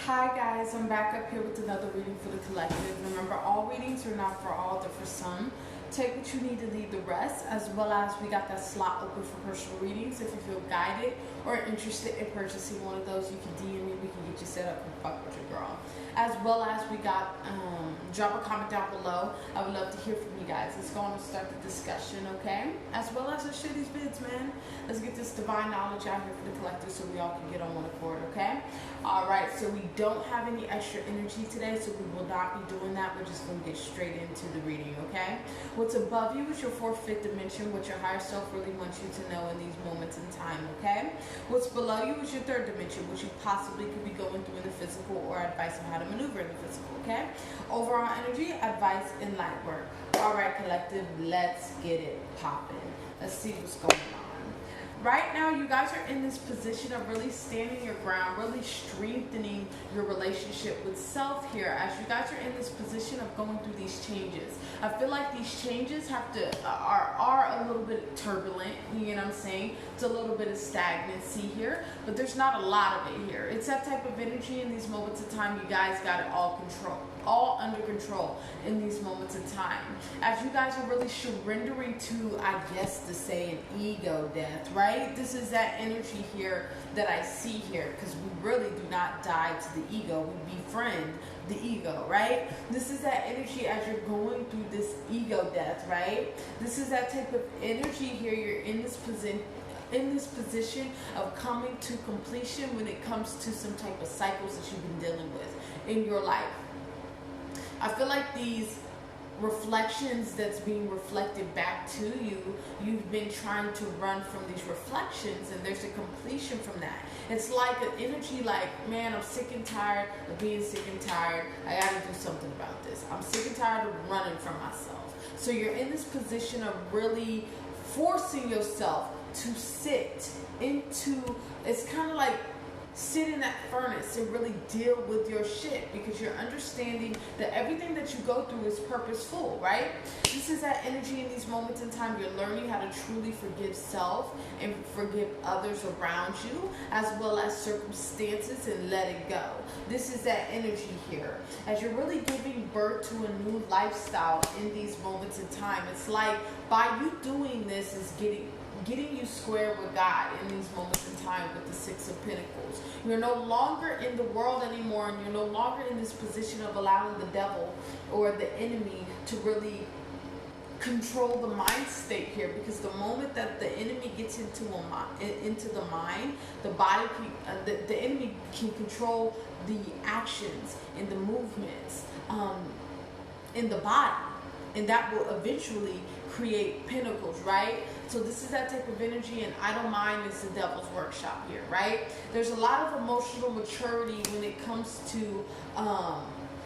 Hi guys, I'm back up here with another reading for the collective. Remember, all readings are not for all, they're for some. Take what you need to leave the rest, as well as we got that slot open for personal readings. If you feel guided or interested in purchasing one of those, you can DM me, we can get you set up and fuck with your girl. As well as we got, drop a comment down below. I would love to hear from you guys. Let's go on and start the discussion, okay? As well as let's share these vids, man. Let's get this divine knowledge out here for the collective so we all can get on one accord, okay? Alright, so we don't have any extra energy today, so we will not be doing that. We're just going to get straight into the reading, okay? What's above you is your fourth, fifth dimension, what your higher self really wants you to know in these moments in time, okay? What's below you is your third dimension, which you possibly could be going through in the physical, or advice on how to maneuver in the physical, okay? Overall energy, advice, and light work. Alright, collective, let's get it popping. Let's see what's going on. Right now, you guys are in this position of really standing your ground, really strengthening your relationship with self here, as you guys are in this position of going through these changes. I feel like these changes are a little bit turbulent, you know what I'm saying? It's a little bit of stagnancy here, but there's not a lot of it here. It's that type of energy in these moments of time. You guys got it all under control in these moments of time. As you guys are really surrendering to, I guess to say, an ego death, right? This is that energy here that I see here, because we really do not die to the ego. We befriend the ego, right? This is that energy as you're going through this ego death, right? This is that type of energy here. You're in this position of coming to completion when it comes to some type of cycles that you've been dealing with in your life. I feel like these reflections that's being reflected back to you, you've been trying to run from these reflections, and there's a completion from that. It's like an energy like, man, I'm sick and tired of being sick and tired. I gotta do something about this. I'm sick and tired of running from myself. So you're in this position of really forcing yourself to sit into, it's kind of like sit in that furnace and really deal with your shit, because you're understanding that everything that you go through is purposeful, right? This is that energy in these moments in time. You're learning how to truly forgive self and forgive others around you, as well as circumstances, and let it go. This is that energy here. As you're really giving birth to a new lifestyle in these moments in time, it's like by you doing this is getting you square with God in these moments in time with the Six of Pentacles. You're no longer in the world anymore, and you're no longer in this position of allowing the devil or the enemy to really control the mind state here, because the moment that the enemy gets into the mind, the body the enemy can control the actions and the movements in the body, and that will eventually create pentacles, right? So this is that type of energy, and I don't mind, it's the devil's workshop here, right? There's a lot of emotional maturity when it comes to,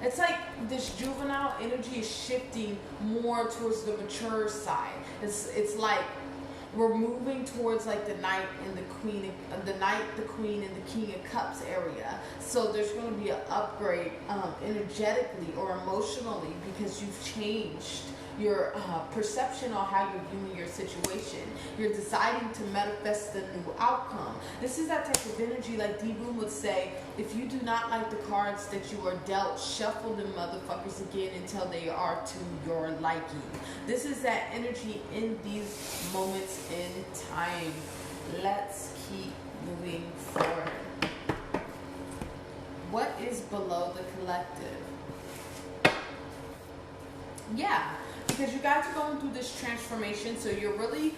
it's like this juvenile energy is shifting more towards the mature side. It's like we're moving towards like the knight and the queen, the queen, and the king of cups area. So there's going to be an upgrade energetically or emotionally, because you've changed your perception on how you're viewing your situation. You're deciding to manifest a new outcome. This is that type of energy, like D Boom would say, if you do not like the cards that you are dealt, shuffle them motherfuckers again until they are to your liking. This is that energy in these moments in time. Let's keep moving forward. What is below the collective? Yeah, because you guys are going through this transformation, so you're really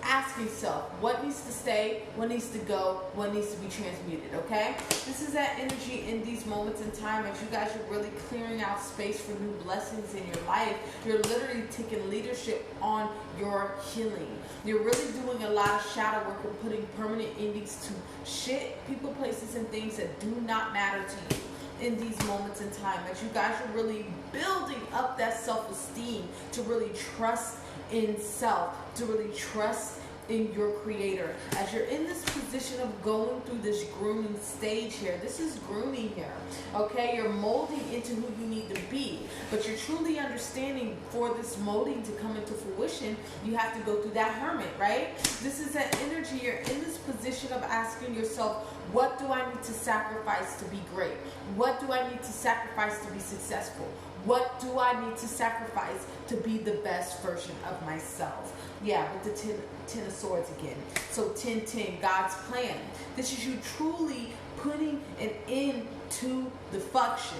asking yourself, what needs to stay, what needs to go, what needs to be transmuted, okay? This is that energy in these moments in time, as you guys are really clearing out space for new blessings in your life. You're literally taking leadership on your healing. You're really doing a lot of shadow work and putting permanent endings to shit, people, places, and things that do not matter to you in these moments in time, as you guys are really building up that self-esteem to really trust in self, to really trust in your creator. As you're in this position of going through this grooming stage here, this is grooming here, okay? You're molding into who you need to be, but you're truly understanding for this molding to come into fruition, you have to go through that hermit, right? This is that energy. You're in this position of asking yourself, what do I need to sacrifice to be great? What do I need to sacrifice to be successful? What do I need to sacrifice to be the best version of myself? Yeah, with the ten of Swords again. So 10-10, God's plan. This is you truly putting an end to the fuck shit.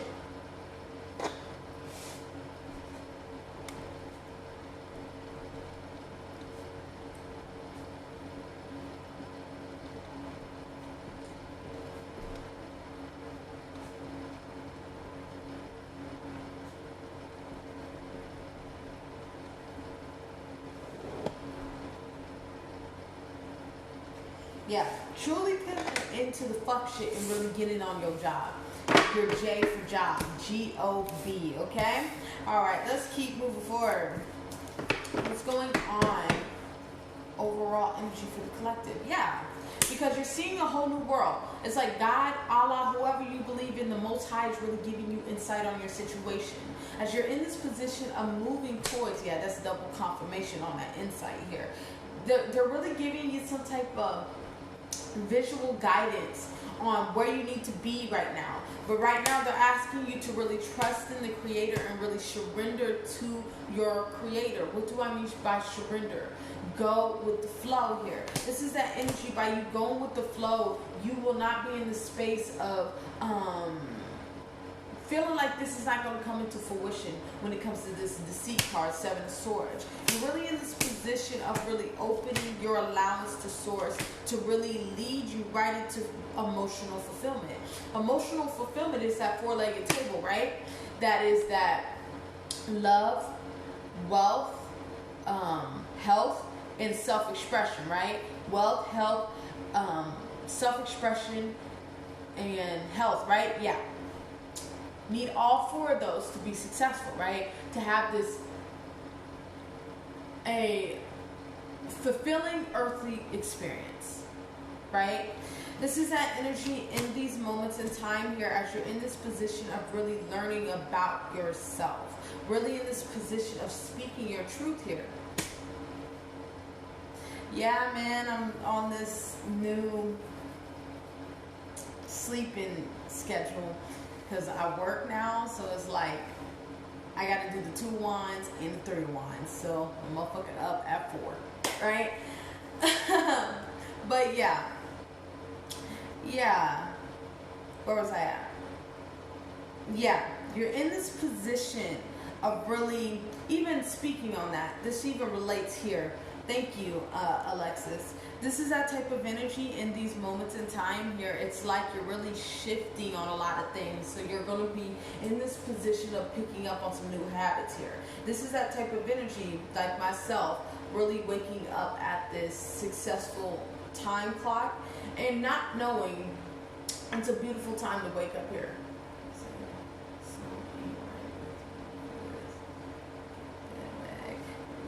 Yeah, truly put into the fuck shit and really get it on your job. Your J for job, G-O-B, okay? All right, let's keep moving forward. What's going on? Overall energy for the collective. Yeah, because you're seeing a whole new world. It's like God, Allah, whoever you believe in, the Most High is really giving you insight on your situation. As you're in this position of moving towards, yeah, that's double confirmation on that insight here. They're really giving you some type of visual guidance on where you need to be right now. But right now they're asking you to really trust in the creator and really surrender to your creator. What do I mean by surrender? Go with the flow here. This is that energy. By you going with the flow, you will not be in the space of feeling like this is not going to come into fruition when it comes to this deceit card, 7 of Swords. You're really in this position of really opening your allowance to source to really lead you right into emotional fulfillment. Emotional fulfillment is that four-legged table, right? That is that love, wealth, health, and self-expression, right? Wealth, health, self-expression, and health, right? Yeah. Need all four of those to be successful, right? To have this a fulfilling earthly experience, right? This is that energy in these moments in time here as you're in this position of really learning about yourself, really in this position of speaking your truth here. Yeah, man, I'm on this new sleeping schedule because I work now, so it's like I got to do the 2 wands and the 3 wands, so I'm motherfucking up at 4, right? But yeah, where was I at? Yeah, you're in this position of really, even speaking on that, this even relates here. Thank you, Alexis. This is that type of energy in these moments in time here. It's like you're really shifting on a lot of things. So you're going to be in this position of picking up on some new habits here. This is that type of energy, like myself, really waking up at this successful time clock and not knowing it's a beautiful time to wake up here.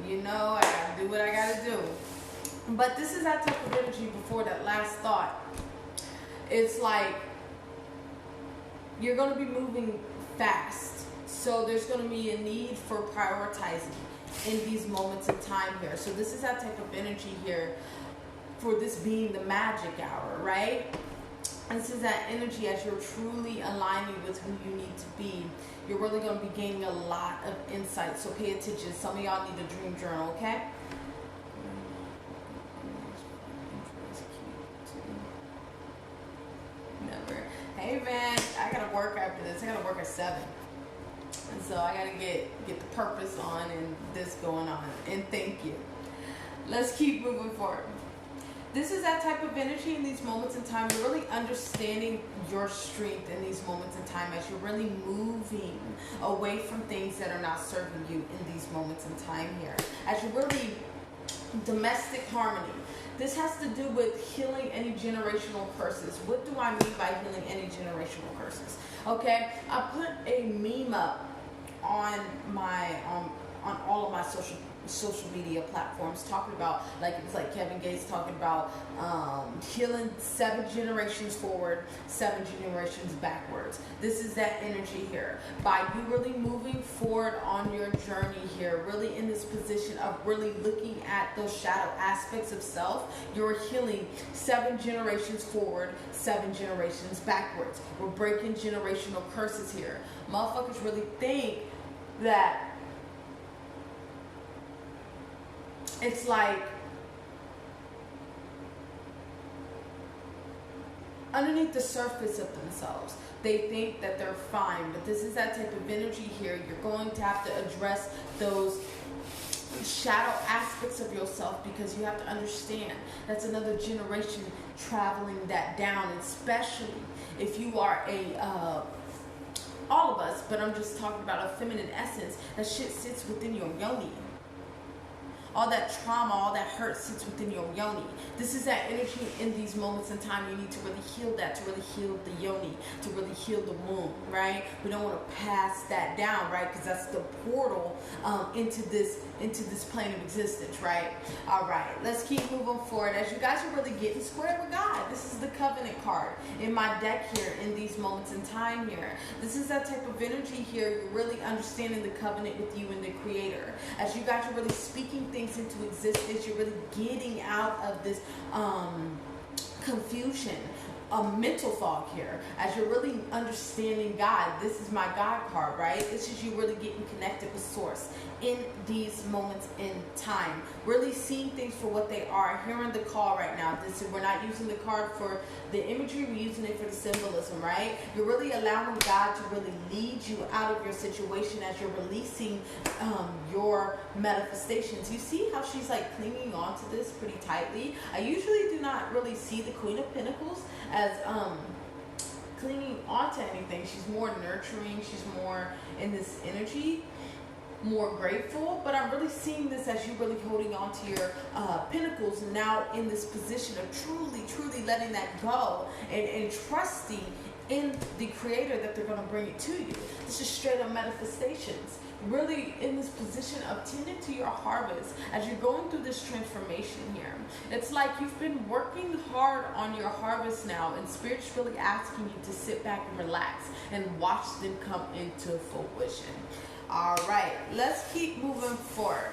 You know, I gotta do what I gotta do. But this is that type of energy before that last thought. It's like you're going to be moving fast. So there's going to be a need for prioritizing in these moments of time here. So this is that type of energy here for this being the magic hour, right? This is that energy as you're truly aligning with who you need to be. You're really going to be gaining a lot of insight. So pay attention. Some of y'all need a dream journal, okay? Never. Hey man, I gotta work after this. I gotta work at 7. And so I gotta get the purpose on and this going on. And thank you. Let's keep moving forward. This is that type of energy in these moments in time. You're really understanding your strength in these moments in time as you're really moving away from things that are not serving you in these moments in time here. As you're really domestic harmony. This has to do with healing any generational curses. What do I mean by healing any generational curses? Okay, I put a meme up on my on all of my social social media platforms talking about, like it's like Kevin Gates talking about healing 7 generations forward, 7 generations backwards. This is that energy here. By you really moving forward on your journey here, really in this position of really looking at those shadow aspects of self, you're healing 7 generations forward, 7 generations backwards. We're breaking generational curses here. Motherfuckers really think that it's like underneath the surface of themselves, they think that they're fine, but this is that type of energy here. You're going to have to address those shadow aspects of yourself, because you have to understand that's another generation traveling that down, especially if you are all of us, but I'm just talking about a feminine essence. That shit sits within your yoni. All that trauma, all that hurt sits within your yoni. This is that energy in these moments in time. You need to really heal that, to really heal the yoni, to really heal the womb, right? We don't want to pass that down, right? Because that's the portal into this plane of existence, right? All right, let's keep moving forward. As you guys are really getting square with God, this is the covenant card in my deck here in these moments in time here. This is that type of energy here. You're really understanding the covenant with you and the Creator. As you guys are really speaking things into existence, you're really getting out of this confusion, a mental fog here. As you're really understanding God, this is my God card, right? This is you really getting connected with Source in these moments in time, really seeing things for what they are, hearing the call right now. We're not using the card for the imagery, we're using it for the symbolism, right? You're really allowing God to really lead you out of your situation as you're releasing your manifestations. You see how she's like clinging on to this pretty tightly? I usually do not really see the Queen of Pentacles as clinging on to anything. She's more nurturing, she's more in this energy, more grateful, but I'm really seeing this as you really holding on to your pentacles, now in this position of truly letting that go and trusting in the Creator that they're going to bring it to you. This is straight up manifestations. Really in this position of tending to your harvest as you're going through this transformation here. It's like you've been working hard on your harvest now, and Spirit's really asking you to sit back and relax and watch them come into fruition. All right, let's keep moving forward.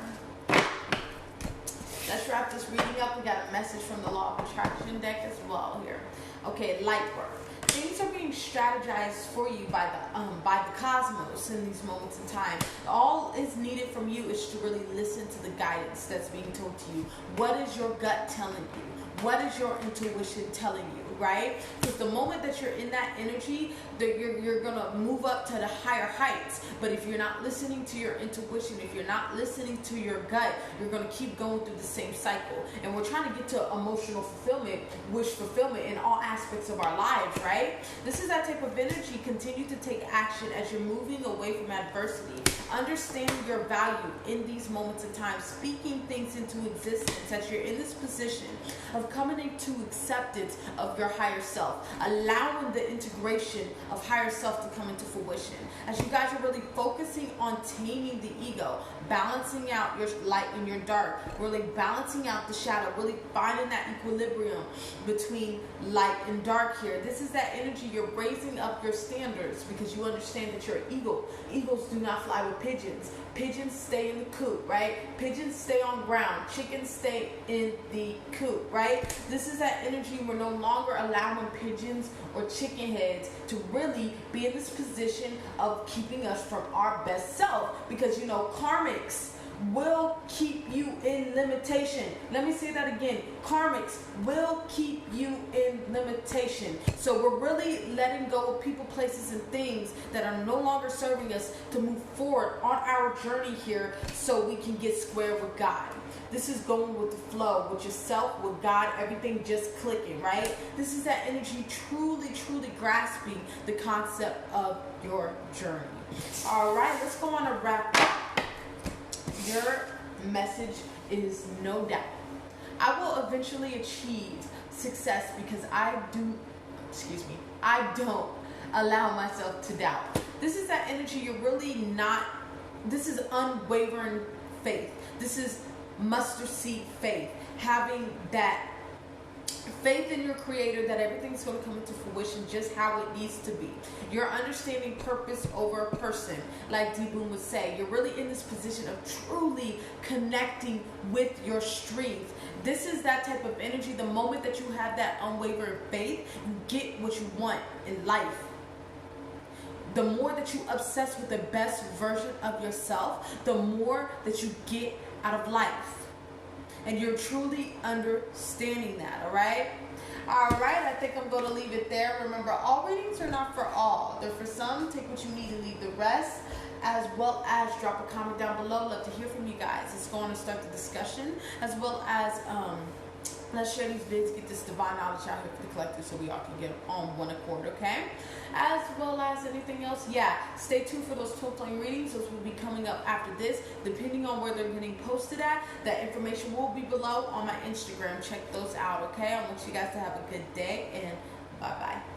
Let's wrap this reading up. We got a message from the Law of Attraction deck as well here. Okay, light work. Things are being strategized for you by the cosmos in these moments in time. All is needed from you is to really listen to the guidance that's being told to you. What is your gut telling you? What is your intuition telling you? Right? Because the moment that you're in that energy, that you're gonna move up to the higher heights. But if you're not listening to your intuition, if you're not listening to your gut, you're gonna keep going through the same cycle. And we're trying to get to emotional fulfillment, wish fulfillment in all aspects of our lives, right? This is that type of energy. Continue to take action as you're moving away from adversity. Understanding your value in these moments in time, speaking things into existence as you're in this position of coming into acceptance of your higher self, allowing the integration of higher self to come into fruition. As you guys are really focusing on taming the ego, balancing out your light and your dark, really balancing out the shadow, really finding that equilibrium between light and dark here. This is that energy. You're raising up your standards because you understand that you're an eagle. Eagles do not fly with pigeons. Pigeons stay in the coop, right? Pigeons stay on ground. Chickens stay in the coop, right? This is that energy. We're no longer allowing pigeons or chicken heads to really be in this position of keeping us from our best self, because you know karmics will keep you in limitation. Let me say that again. Karmics will keep you in limitation. So we're really letting go of people, places, and things that are no longer serving us to move forward on our journey here so we can get square with God. This is going with the flow, with yourself, with God, everything just clicking, right? This is that energy truly grasping the concept of your journey. All right, let's go on a wrap up. Your message is no doubt. I will eventually achieve success because I don't allow myself to doubt. This is that energy. You're really not, this is unwavering faith. This is mustard seed faith. Having that faith in your creator that everything's going to come into fruition just how it needs to be. You're understanding purpose over a person. Like D-Boom would say, you're really in this position of truly connecting with your strength. This is that type of energy. The moment that you have that unwavering faith, you get what you want in life. The more that you obsess with the best version of yourself, the more that you get out of life. And you're truly understanding that, all right? All right, I think I'm going to leave it there. Remember, all readings are not for all. They're for some. Take what you need and leave the rest, as well as drop a comment down below. Love to hear from you guys. Let's go on and start the discussion, as well as let's share these vids, get this divine knowledge out here for the collective so we all can get on one accord, okay? As well as anything else, stay tuned for those 12-point readings. Those will be coming up after this, depending on where they're getting posted at. That information will be below on my Instagram. Check those out, okay? I want you guys to have a good day, and bye-bye.